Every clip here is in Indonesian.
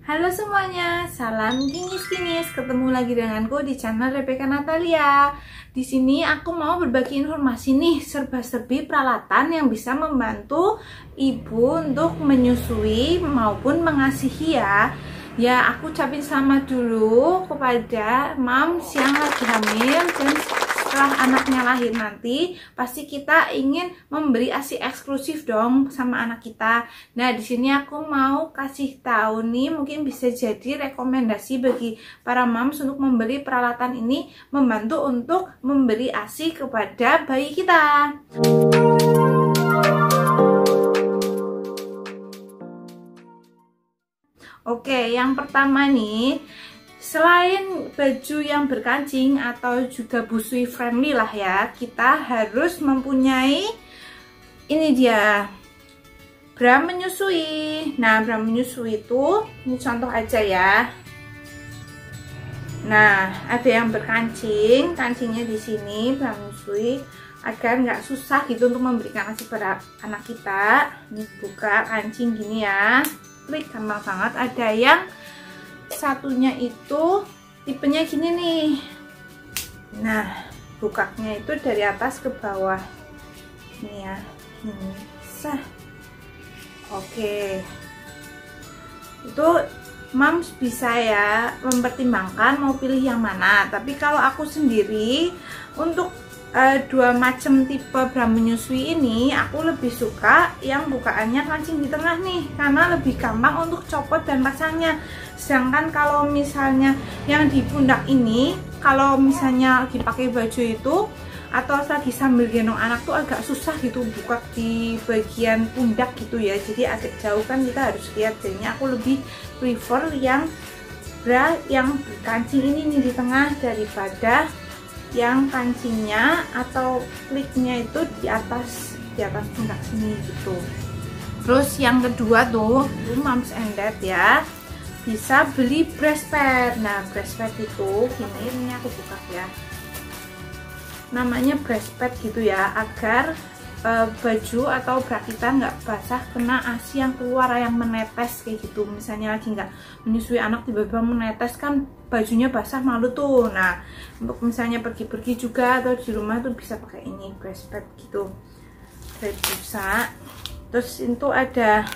Halo semuanya, salam kinis-kinis. Ketemu lagi denganku di channel Rebecca Natalia. Di sini aku mau berbagi informasi nih, serba-serbi peralatan yang bisa membantu ibu untuk menyusui maupun mengasihi ya. Ya, aku ucapin selamat dulu kepada moms yang lagi hamil dan setelah anaknya lahir nanti pasti kita ingin memberi ASI eksklusif dong sama anak kita. Nah, di sini aku mau kasih tahu nih, mungkin bisa jadi rekomendasi bagi para moms untuk membeli peralatan ini, membantu untuk memberi ASI kepada bayi kita. Oke, yang pertama nih, selain baju yang berkancing atau juga busui friendly lah ya, kita harus mempunyai ini dia, bra menyusui. Nah, bra menyusui itu, ini contoh aja ya. Nah, ada yang berkancing, kancingnya di sini, bra menyusui, agar nggak susah gitu untuk memberikan ASI pada anak kita. Ini buka kancing gini ya, klik gampang banget. Ada yang satunya itu tipenya gini nih. Nah, bukanya itu dari atas ke bawah. Ini ya, ini sah. Oke, itu moms bisa ya mempertimbangkan mau pilih yang mana. Tapi kalau aku sendiri untuk dua macam tipe bra menyusui ini, aku lebih suka yang bukaannya kancing di tengah nih, karena lebih gampang untuk copot dan pasangnya. Sedangkan kalau misalnya yang di pundak ini, kalau misalnya lagi pakai baju itu atau lagi sambil gendong anak tuh agak susah gitu buka di bagian pundak gitu ya, jadi agak jauh kan kita harus lihat. Jadinya aku lebih prefer yang bra yang kancing ini nih di tengah, daripada yang kancingnya atau kliknya itu di atas pundak sini gitu. Terus yang kedua tuh moms and dad ya, bisa beli breast pad. Nah, breast pad itu gini, ini aku buka ya, namanya breast pad gitu ya, agar baju atau bra kita nggak basah kena ASI yang keluar, yang menetes kayak gitu. Misalnya lagi nggak menyusui anak tiba-tiba menetes kan bajunya basah, malu tuh. Nah, untuk misalnya pergi-pergi juga atau di rumah tuh bisa pakai ini breast pad gitu, bisa. Terus itu ada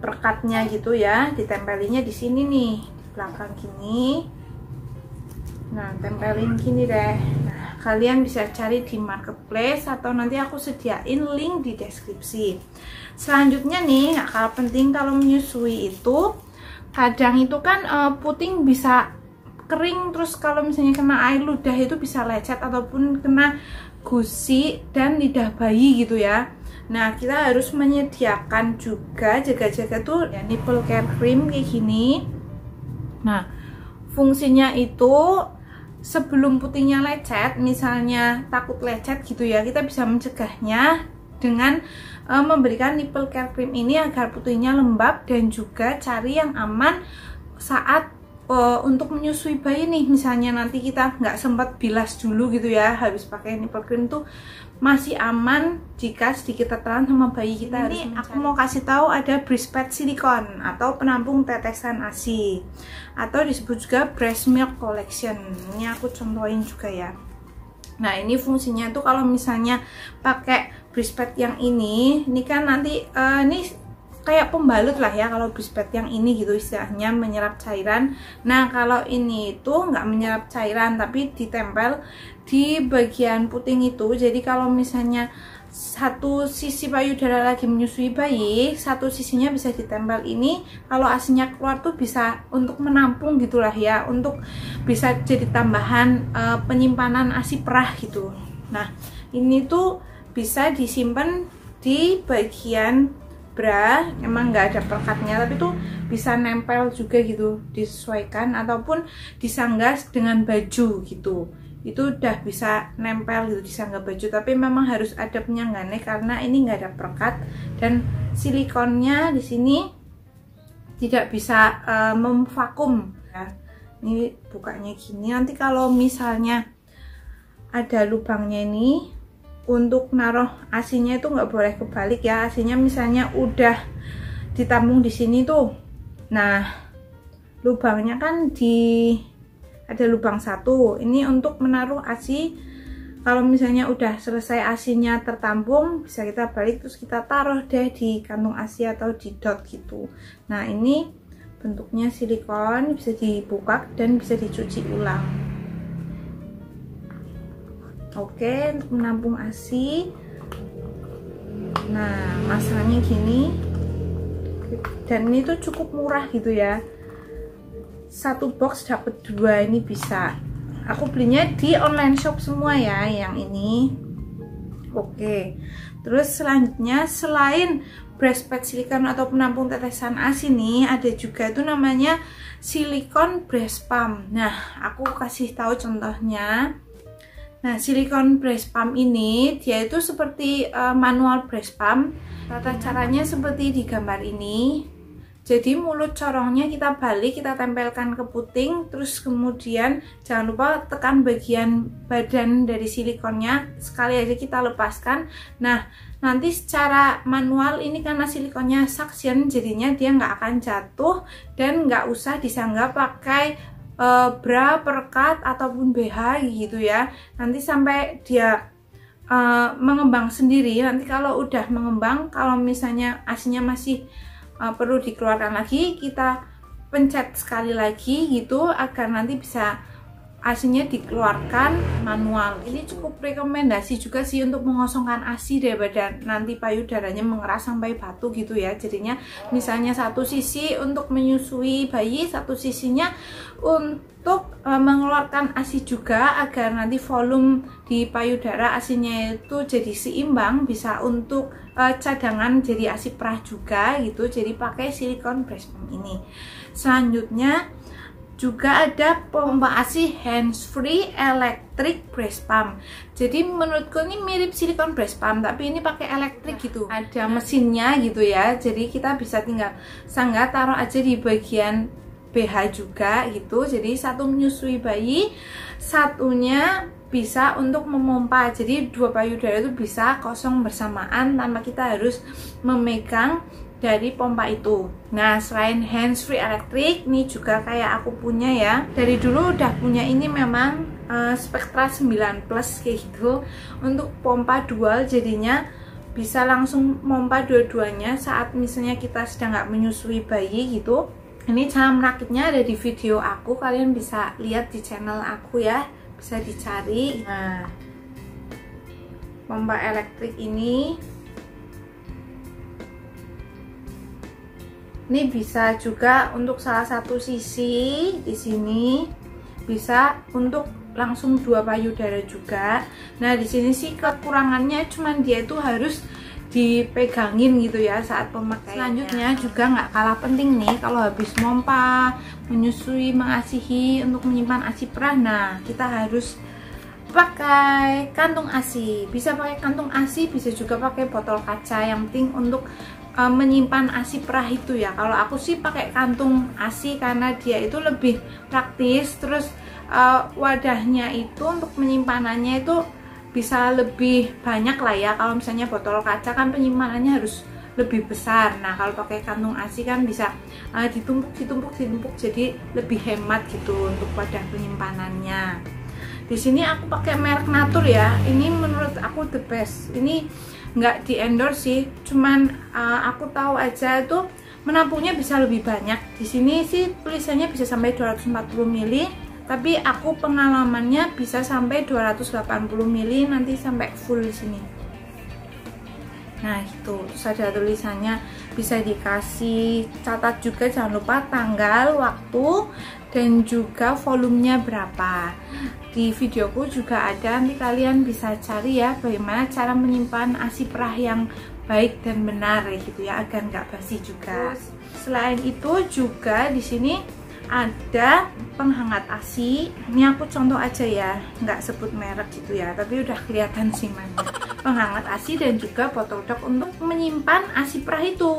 perekatnya gitu ya, ditempelinnya di sini nih, di belakang gini. Nah, tempelin gini deh. Nah, kalian bisa cari di marketplace atau nanti aku sediain link di deskripsi. Selanjutnya nih, gak kalah penting kalau menyusui itu, kadang itu kan puting bisa kering, terus kalau misalnya kena air ludah itu bisa lecet ataupun kena gusi dan lidah bayi gitu ya. Nah, kita harus menyediakan juga jaga-jaga tuh ya, nipple care cream kayak gini. Nah, fungsinya itu sebelum putingnya lecet, misalnya takut lecet gitu ya, kita bisa mencegahnya dengan memberikan nipple care cream ini agar putingnya lembab, dan juga cari yang aman saat untuk menyusui bayi nih. Misalnya nanti kita nggak sempat bilas dulu gitu ya, habis pakai nipple cream tuh masih aman jika sedikit tertelan sama bayi kita. Ini aku mau kasih tahu ada breast pad silikon atau penampung tetesan ASI, atau disebut juga breast milk collection. Ini aku contohin juga ya. Nah, ini fungsinya tuh kalau misalnya pakai breast pad yang ini kan nanti ini kayak pembalut lah ya kalau breast pad yang ini gitu, istilahnya menyerap cairan. Nah, kalau ini tuh nggak menyerap cairan tapi ditempel di bagian puting itu. Jadi kalau misalnya satu sisi payudara lagi menyusui bayi, satu sisinya bisa ditempel ini, kalau ASInya keluar tuh bisa untuk menampung gitulah ya, untuk bisa jadi tambahan penyimpanan ASI perah gitu. Nah, ini tuh bisa disimpan di bagian bra, emang nggak ada perekatnya tapi tuh bisa nempel juga gitu, disesuaikan ataupun disanggas dengan baju gitu, itu udah bisa nempel gitu disanggah baju. Tapi memang harus ada penyanggaannya karena ini nggak ada perekat, dan silikonnya di sini tidak bisa memvakum ya. Ini bukanya gini, nanti kalau misalnya ada lubangnya ini, untuk naruh ASInya itu nggak boleh kebalik ya. ASInya misalnya udah ditampung di sini tuh, Nah, lubangnya kan ada lubang satu. Ini untuk menaruh ASI. Kalau misalnya udah selesai ASINya tertampung, bisa kita balik terus kita taruh deh di kantung ASI atau di dot gitu. Nah, ini bentuknya silikon, bisa dibuka dan bisa dicuci ulang. Oke, untuk menampung ASI. Nah, masangnya gini. Dan ini tuh cukup murah gitu ya. Satu box dapat 2, ini bisa. Aku belinya di online shop semua ya yang ini. Oke. Terus selanjutnya, selain brush pad silikon atau penampung tetesan ASI nih, ada juga itu namanya silikon brush pump. Nah, aku kasih tahu contohnya. Nah, silikon brush pump ini dia itu seperti manual brush pump. Tata caranya seperti di gambar ini. Jadi mulut corongnya kita balik, kita tempelkan ke puting, terus kemudian jangan lupa tekan bagian badan dari silikonnya, sekali aja kita lepaskan. Nah, nanti secara manual ini karena silikonnya suction, jadinya dia nggak akan jatuh dan nggak usah disanggah pakai bra, perekat ataupun BH gitu ya. Nanti sampai dia mengembang sendiri. Nanti kalau udah mengembang, kalau misalnya ASINya masih perlu dikeluarkan lagi, kita pencet sekali lagi gitu agar nanti bisa ASINya dikeluarkan manual. Ini cukup rekomendasi juga sih untuk mengosongkan ASI daripada nanti payudaranya mengeras sampai batu gitu ya. Jadinya misalnya satu sisi untuk menyusui bayi, satu sisinya untuk mengeluarkan ASI juga agar nanti volume di payudara ASINya itu jadi seimbang, bisa untuk cadangan jadi ASI perah juga gitu. Jadi pakai silikon brush pump ini. Selanjutnya juga ada pompa ASI hands free electric brush pump. Jadi menurutku ini mirip silikon brush pump tapi ini pakai elektrik gitu. Ada mesinnya gitu ya. Jadi kita bisa tinggal sanggah, taruh aja di bagian BH juga gitu. Jadi satu menyusui bayi, satunya bisa untuk memompa. Jadi dua payudara itu bisa kosong bersamaan tanpa kita harus memegang dari pompa itu. Nah, selain hands free electric, ini juga kayak aku punya ya. Dari dulu udah punya ini, memang Spectra 9 Plus kayak gitu. Untuk pompa dual, jadinya bisa langsung pompa dua-duanya saat misalnya kita sedang nggak menyusui bayi gitu. Ini cara merakitnya ada di video aku, kalian bisa lihat di channel aku ya, bisa dicari. Nah, pompa elektrik ini bisa juga untuk salah satu sisi di sini, bisa untuk langsung dua payudara juga. Nah, di sini sih kekurangannya cuman dia itu harus dipegangin gitu ya saat pemakaian. Selanjutnya juga nggak kalah penting nih kalau habis mompa, menyusui, mengasihi untuk menyimpan ASI perah. Nah, kita harus pakai kantung ASI. Bisa pakai kantung ASI, bisa juga pakai botol kaca. Yang penting untuk menyimpan ASI perah itu ya. Kalau aku sih pakai kantung ASI karena dia itu lebih praktis. Terus wadahnya itu untuk menyimpanannya itu bisa lebih banyak lah ya. Kalau misalnya botol kaca kan penyimpanannya harus lebih besar. Nah, kalau pakai kantung ASI kan bisa ditumpuk, jadi lebih hemat gitu untuk wadah penyimpanannya. Di sini aku pakai merek Natur ya. Ini menurut aku the best. Ini nggak di endorse sih, cuman aku tahu aja itu menampungnya bisa lebih banyak. Di sini sih tulisannya bisa sampai 240 ml. Tapi aku pengalamannya bisa sampai 280 ml, nanti sampai full di sini. Nah, itu terus ada tulisannya, bisa dikasih catat juga, jangan lupa tanggal, waktu, dan juga volumenya berapa. Di videoku juga ada, nanti kalian bisa cari ya bagaimana cara menyimpan ASI perah yang baik dan benar gitu ya, agar nggak basi juga. Selain itu juga di sini ada penghangat ASI. Ini aku contoh aja ya, nggak sebut merek gitu ya, tapi udah kelihatan sih mana. Penghangat ASI dan juga botol dok untuk menyimpan ASI perah itu.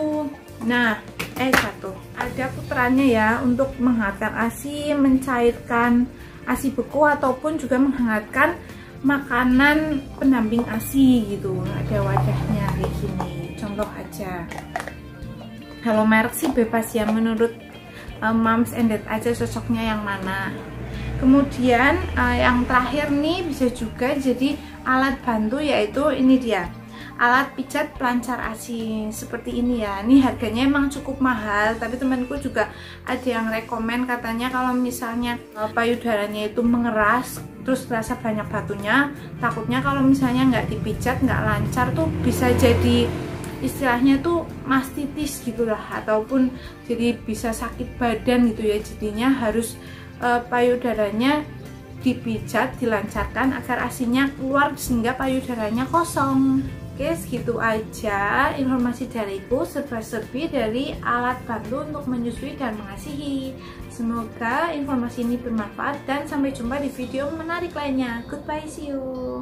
Nah, jatuh. Ada puterannya ya untuk menghangatkan ASI, mencairkan ASI beku, ataupun juga menghangatkan makanan pendamping ASI gitu. Ada wadahnya kayak gini, contoh aja. Kalau merek sih bebas ya, menurut moms and dad aja cocoknya yang mana. Kemudian yang terakhir nih bisa juga jadi alat bantu, yaitu ini dia, alat pijat pelancar ASI seperti ini ya. Ini harganya emang cukup mahal, tapi temanku juga ada yang rekomen, katanya kalau misalnya payudaranya itu mengeras terus terasa banyak batunya, takutnya kalau misalnya nggak dipijat nggak lancar tuh bisa jadi istilahnya tuh mastitis gitulah, ataupun jadi bisa sakit badan gitu ya. Jadinya harus payudaranya dipijat, dilancarkan agar ASINya keluar sehingga payudaranya kosong. Oke, segitu aja informasi dariku, serba-serbi dari alat bantu untuk menyusui dan mengasihi. Semoga informasi ini bermanfaat dan sampai jumpa di video menarik lainnya. Goodbye, see you.